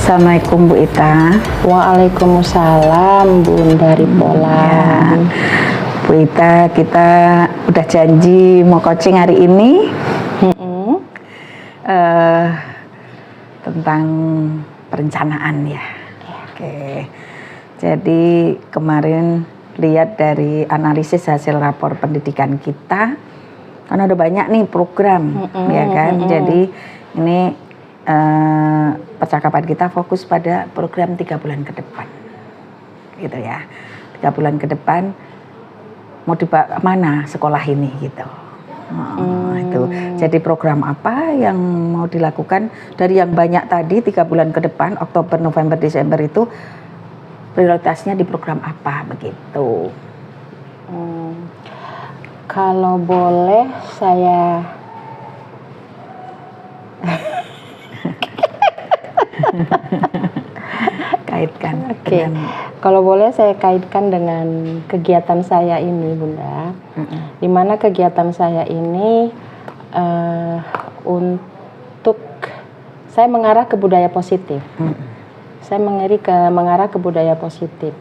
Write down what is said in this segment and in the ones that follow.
Assalamualaikum Bu Ita. Waalaikumsalam Bunda Ripolan. Bu Ita, kita udah janji mau coaching hari ini tentang perencanaan ya. Oke. Jadi kemarin lihat dari analisis hasil rapor pendidikan kita, kan ada banyak nih program, ya kan. Jadi ini percakapan kita fokus pada program 3 bulan ke depan, gitu ya. 3 bulan ke depan mau dibawa mana sekolah ini, gitu. Itu. Jadi program apa yang mau dilakukan dari yang banyak tadi 3 bulan ke depan, Oktober, November, Desember itu prioritasnya di program apa begitu? Kalau boleh saya kaitkan. Oke. Kalau boleh saya kaitkan dengan kegiatan saya ini, Bunda. Di mana kegiatan saya ini untuk saya mengarah ke budaya positif. Saya mengarah ke budaya positif.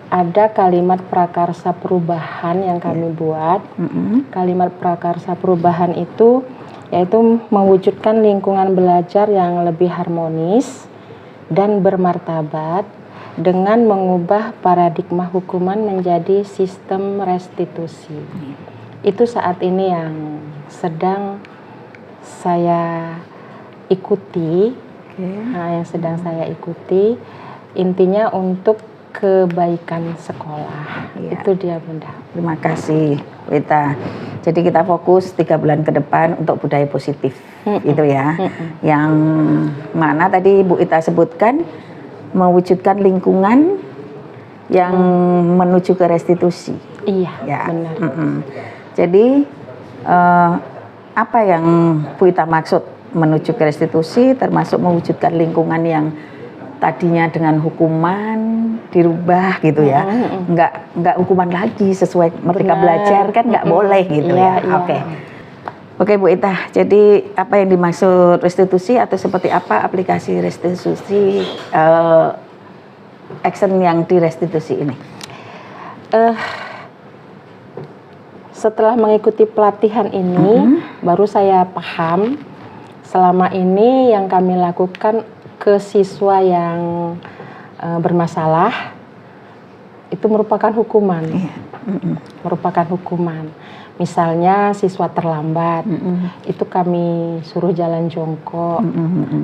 Ada kalimat prakarsa perubahan yang kami buat. Kalimat prakarsa perubahan itu yaitu mewujudkan lingkungan belajar yang lebih harmonis dan bermartabat dengan mengubah paradigma hukuman menjadi sistem restitusi. Itu saat ini yang sedang saya ikuti. Yang sedang saya ikuti, intinya untuk kebaikan sekolah. Itu dia, Bunda. Terima kasih, Wita. Jadi kita fokus 3 bulan ke depan untuk budaya positif, itu ya. Yang mana tadi Bu Ita sebutkan mewujudkan lingkungan yang menuju ke restitusi. Iya, ya. Benar. Jadi apa yang Bu Ita maksud menuju ke restitusi, termasuk mewujudkan lingkungan yang tadinya dengan hukuman dirubah gitu ya, nggak hukuman lagi sesuai Merdeka Belajar kan nggak boleh gitu ya. Oke Bu Ita, jadi apa yang dimaksud restitusi atau seperti apa aplikasi restitusi, action yang direstitusi ini? Setelah mengikuti pelatihan ini, baru saya paham selama ini yang kami lakukan ke siswa yang bermasalah itu merupakan hukuman. Merupakan hukuman. Misalnya siswa terlambat, itu kami suruh jalan jongkok.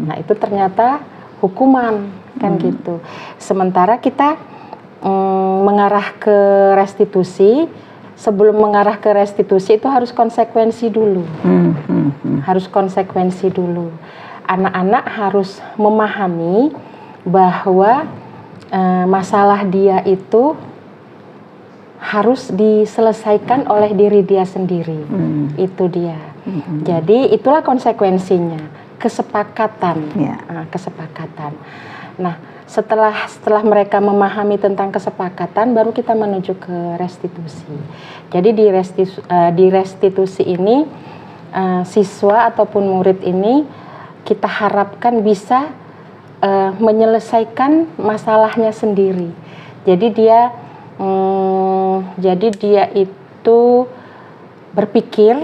Nah, itu ternyata hukuman kan gitu. Sementara kita mengarah ke restitusi, sebelum mengarah ke restitusi itu harus konsekuensi dulu. Harus konsekuensi dulu. Anak-anak harus memahami bahwa masalah dia itu harus diselesaikan oleh diri dia sendiri. Itu dia. Jadi itulah konsekuensinya, kesepakatan. Kesepakatan. Nah, setelah mereka memahami tentang kesepakatan, baru kita menuju ke restitusi. Jadi di restitusi ini siswa ataupun murid ini kita harapkan bisa menyelesaikan masalahnya sendiri. Jadi dia itu berpikir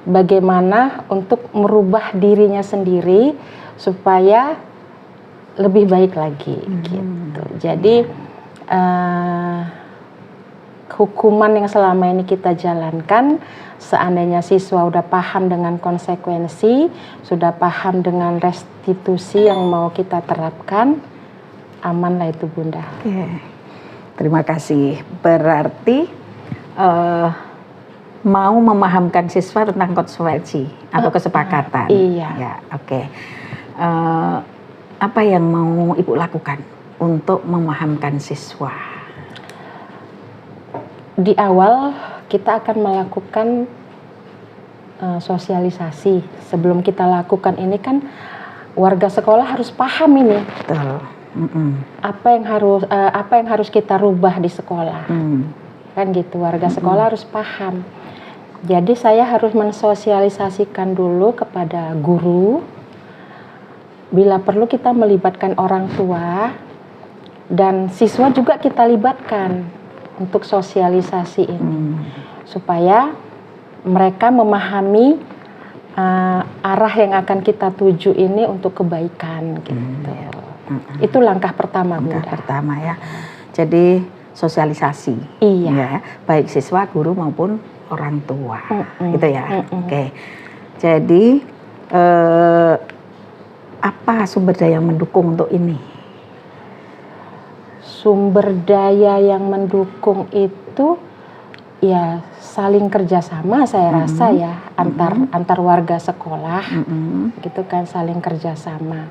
bagaimana untuk merubah dirinya sendiri supaya lebih baik lagi gitu. Jadi hukuman yang selama ini kita jalankan, seandainya siswa udah paham dengan konsekuensi, sudah paham dengan restitusi yang mau kita terapkan, amanlah itu, Bunda. Terima kasih. Berarti mau memahamkan siswa tentang konsekuensi atau kesepakatan. Iya. Ya, oke. Apa yang mau Ibu lakukan untuk memahamkan siswa? Di awal kita akan melakukan sosialisasi. Sebelum kita lakukan ini kan warga sekolah harus paham ini. Betul. Apa yang harus kita rubah di sekolah. Kan gitu, warga sekolah harus paham. Jadi saya harus mensosialisasikan dulu kepada guru bila perlu kita melibatkan orang tua dan siswa juga kita libatkan untuk sosialisasi ini supaya mereka memahami arah yang akan kita tuju ini untuk kebaikan gitu. Itu langkah pertama, Bunda. Langkah pertama ya. Jadi sosialisasi. Iya. Ya, baik siswa, guru maupun orang tua. Gitu ya. Oke. Jadi apa sumber daya yang mendukung untuk ini? Sumber daya yang mendukung itu ya saling kerjasama, saya rasa ya, antar warga sekolah, gitu kan, saling kerjasama.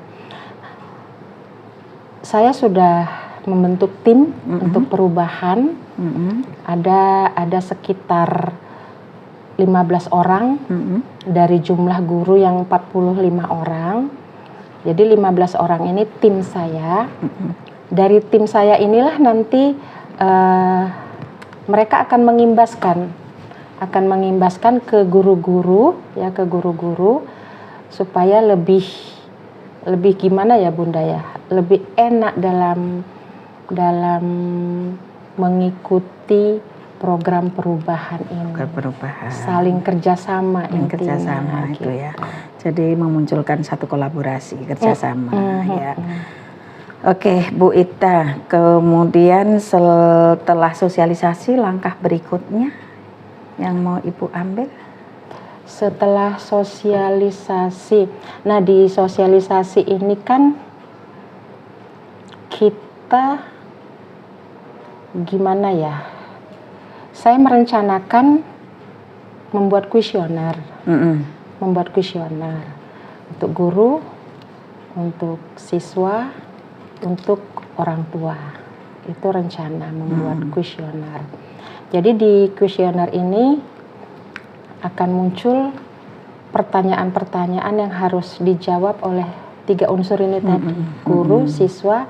Saya sudah membentuk tim untuk perubahan. Ada sekitar 15 orang dari jumlah guru yang 45 orang. Jadi 15 orang ini tim saya. Dari tim saya inilah nanti mereka akan mengimbaskan ke guru-guru ya, ke guru-guru supaya lebih gimana ya Bunda ya, lebih enak dalam mengikuti program perubahan ini. Perubahan. Saling kerjasama intinya. Kerjasama itu gitu. ya. Jadi memunculkan satu kolaborasi kerjasama ya. Oke, Bu Ita. Kemudian setelah sosialisasi, langkah berikutnya yang mau Ibu ambil? Setelah sosialisasi, nah di sosialisasi ini kan kita gimana ya? Saya merencanakan membuat kuesioner, membuat kuesioner untuk guru, untuk siswa, untuk orang tua. Itu rencana membuat kuesioner. Jadi di kuesioner ini akan muncul pertanyaan-pertanyaan yang harus dijawab oleh 3 unsur ini tadi, guru, siswa,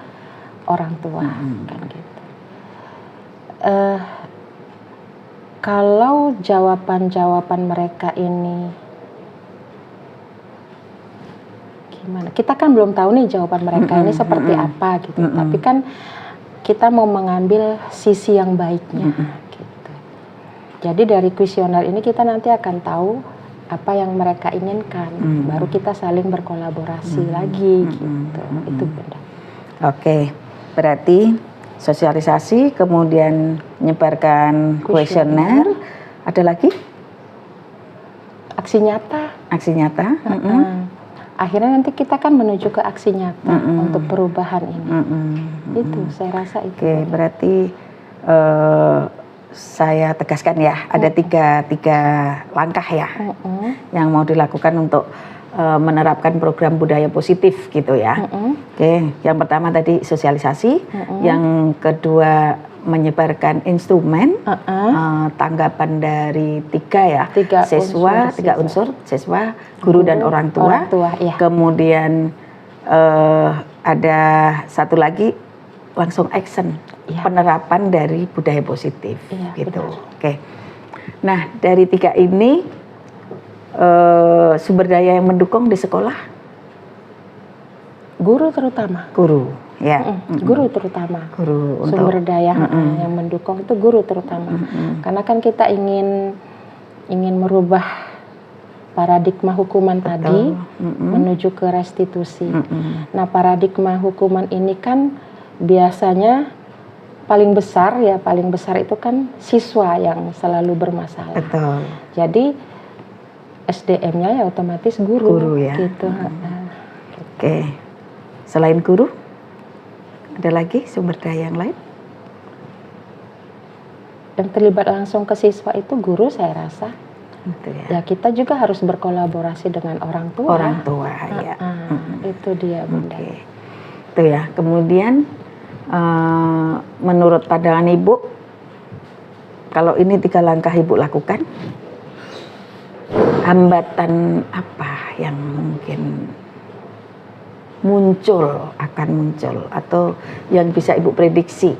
orang tua, kan gitu. Kalau jawaban-jawaban mereka ini gimana? Kita kan belum tahu nih jawaban mereka ini seperti apa gitu. Tapi kan kita mau mengambil sisi yang baiknya gitu. Jadi dari kuesioner ini kita nanti akan tahu apa yang mereka inginkan. Baru kita saling berkolaborasi lagi gitu. Itu Bunda. Oke. Berarti sosialisasi, kemudian menyebarkan kuesioner. Ada lagi? Aksi nyata. Aksi nyata. Akhirnya nanti kita kan menuju ke aksi nyata untuk perubahan ini. Itu saya rasa itu. Oke, berarti saya tegaskan ya, ada tiga langkah ya yang mau dilakukan untuk menerapkan program budaya positif gitu ya. Oke, yang pertama tadi sosialisasi, yang kedua menyebarkan instrumen, tanggapan dari tiga unsur, siswa, guru dan orang tua. Ya. Kemudian ada satu lagi langsung action, penerapan dari budaya positif, gitu. Oke. Nah, dari 3 ini sumber daya yang mendukung di sekolah, guru terutama. Guru, ya. Guru terutama. Guru untuk sumber daya yang mendukung itu guru terutama. Karena kan kita ingin merubah paradigma hukuman tadi menuju ke restitusi. Nah, paradigma hukuman ini kan biasanya paling besar itu kan siswa yang selalu bermasalah. Betul. Jadi SDM-nya ya otomatis guru ya. Gitu. Oke. Selain guru, ada lagi sumber daya yang lain? Yang terlibat langsung ke siswa itu guru, saya rasa. Betul Ya kita juga harus berkolaborasi dengan orang tua. Orang tua, ya. Itu dia Bunda. Oke. Itu ya. Kemudian menurut pandangan Ibu, kalau ini 3 langkah Ibu lakukan, hambatan apa yang mungkin akan muncul atau yang bisa Ibu prediksi?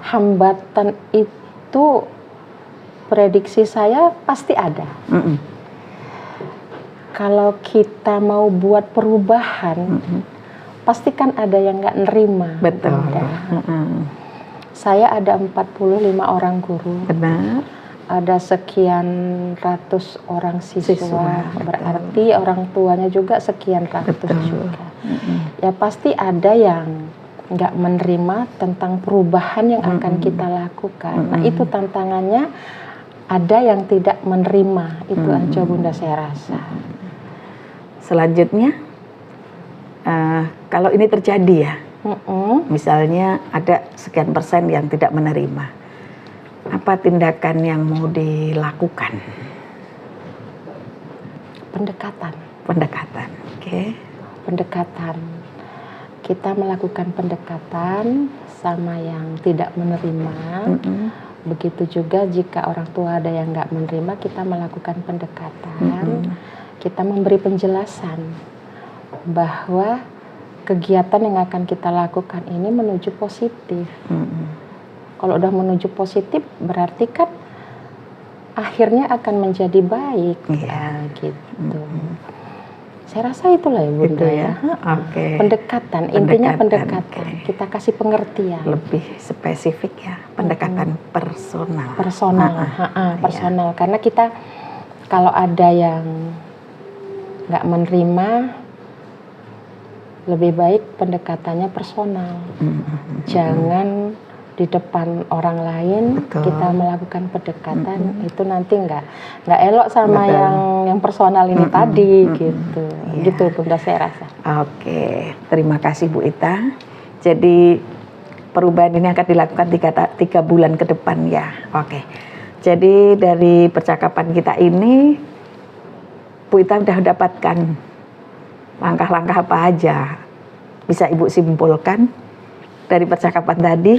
Hambatan itu prediksi saya pasti ada. Kalau kita mau buat perubahan, pasti kan ada yang nggak nerima. Betul. Bunda. Saya ada 45 orang guru. Benar. Ada sekian ratus orang siswa, Betul. berarti orang tuanya juga sekian ratus Betul. juga. Ya pasti ada yang nggak menerima tentang perubahan yang akan kita lakukan. Nah itu tantangannya, ada yang tidak menerima, itu aja Bunda saya rasa. Selanjutnya, kalau ini terjadi ya, misalnya ada sekian persen yang tidak menerima, apa tindakan yang mau dilakukan? Pendekatan. Pendekatan, oke. Pendekatan. Kita melakukan pendekatan sama yang tidak menerima. Begitu juga jika orang tua ada yang nggak menerima, kita melakukan pendekatan. Kita memberi penjelasan bahwa kegiatan yang akan kita lakukan ini menuju positif. Kalau udah menuju positif, berarti kan akhirnya akan menjadi baik. Gitu. Saya rasa itulah ya Bunda Gitu ya. ya. Pendekatan, intinya pendekatan. Kita kasih pengertian. Lebih spesifik ya, pendekatan personal. Personal. Karena kita kalau ada yang nggak menerima, lebih baik pendekatannya personal. Jangan di depan orang lain. Betul. Kita melakukan pendekatan, itu nanti nggak elok sama yang personal ini tadi gitu. Gitu Bunda saya rasa. Oke, terima kasih Bu Ita. Jadi perubahan ini akan dilakukan 3 bulan ke depan ya. Oke. Jadi dari percakapan kita ini, Bu Ita sudah dapatkan langkah-langkah apa aja. Bisa Ibu simpulkan dari percakapan tadi?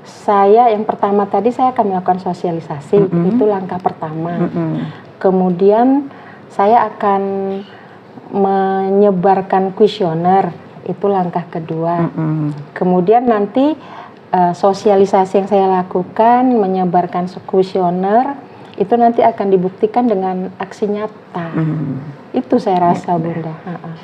Saya yang pertama tadi saya akan melakukan sosialisasi, itu langkah pertama. Kemudian saya akan menyebarkan kuesioner, itu langkah kedua. Kemudian nanti sosialisasi yang saya lakukan, menyebarkan kuesioner, itu nanti akan dibuktikan dengan aksi nyata. Itu saya rasa Bunda.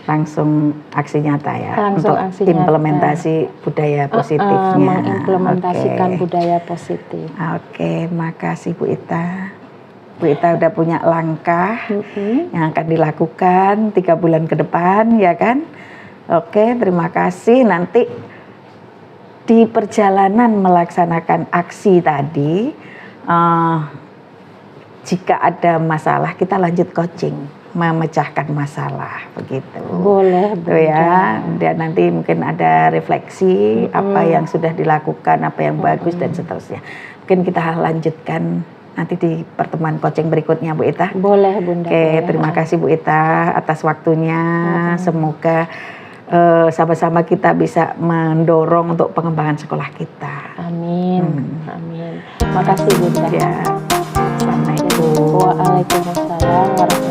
Langsung aksi nyata ya. Langsung untuk aksi implementasi nyata. Budaya positifnya. Mengimplementasikan budaya positif. Oke, makasih Bu Ita. Bu Ita udah punya langkah yang akan dilakukan 3 bulan ke depan, ya kan? Oke, terima kasih. Nanti di perjalanan melaksanakan aksi tadi, jika ada masalah kita lanjut coaching, memecahkan masalah, begitu. Boleh, Tuh ya. Dan nanti mungkin ada refleksi apa yang sudah dilakukan, apa yang bagus dan seterusnya. Mungkin kita lanjutkan nanti di pertemuan coaching berikutnya Bu Ita. Boleh Bunda. Oke, terima kasih Bu Ita atas waktunya. Semoga sama-sama kita bisa mendorong untuk pengembangan sekolah kita. Amin. Amin. Makasih Bunda. Ya. Assalamualaikum. Waalaikumsalam warahmatullahi wabarakatuh.